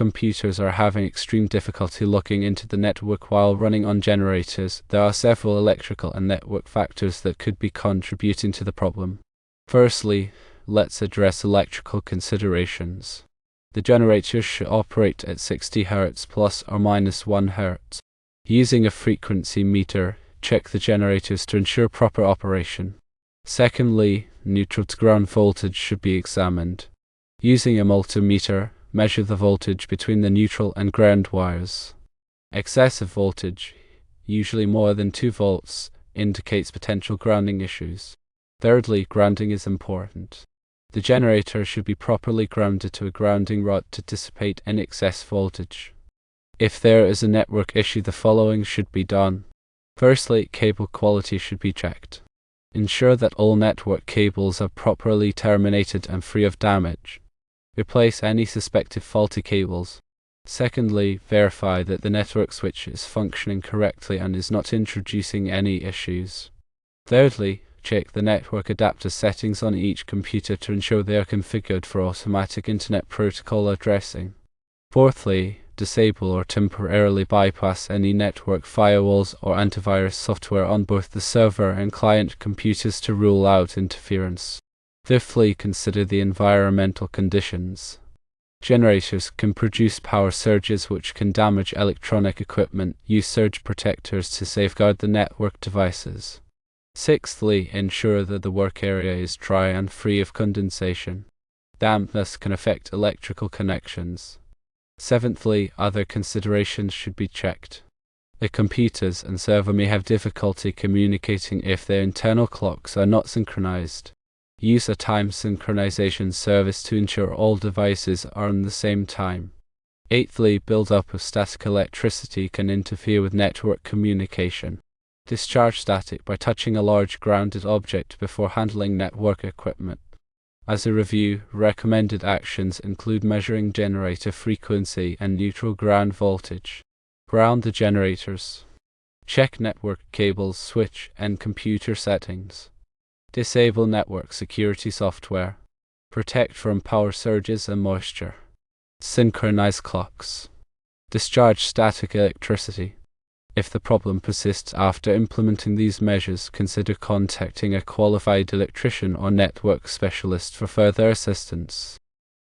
computers are having extreme difficulty logging into the network while running on generators, there are several electrical and network factors that could be contributing to the problem. Firstly, let's address electrical considerations. The generators should operate at 60 Hz plus or minus 1 Hz. Using a frequency meter, check the generators to ensure proper operation. Secondly, neutral to ground voltage should be examined. Using a multimeter, measure the voltage between the neutral and ground wires. Excessive voltage, usually more than 2 volts, indicates potential grounding issues. Thirdly, grounding is important. The generator should be properly grounded to a grounding rod to dissipate any excess voltage. If there is a network issue, the following should be done. Firstly, cable quality should be checked. Ensure that all network cables are properly terminated and free of damage. Replace any suspected faulty cables. Secondly, verify that the network switch is functioning correctly and is not introducing any issues. Thirdly, check the network adapter settings on each computer to ensure they are configured for automatic Internet Protocol addressing. Fourthly, disable or temporarily bypass any network firewalls or antivirus software on both the server and client computers to rule out interference. Fifthly, consider the environmental conditions. Generators can produce power surges which can damage electronic equipment. Use surge protectors to safeguard the network devices. Sixthly, ensure that the work area is dry and free of condensation. Dampness can affect electrical connections. Seventhly, other considerations should be checked. The computers and server may have difficulty communicating if their internal clocks are not synchronized. Use a time synchronization service to ensure all devices are on the same time. Eighthly, build-up of static electricity can interfere with network communication. Discharge static by touching a large grounded object before handling network equipment. As a review, recommended actions include measuring generator frequency and neutral ground voltage. Ground the generators. Check network cables, switch, and computer settings. Disable network security software. Protect from power surges and moisture. Synchronize clocks. Discharge static electricity. If the problem persists after implementing these measures, consider contacting a qualified electrician or network specialist for further assistance.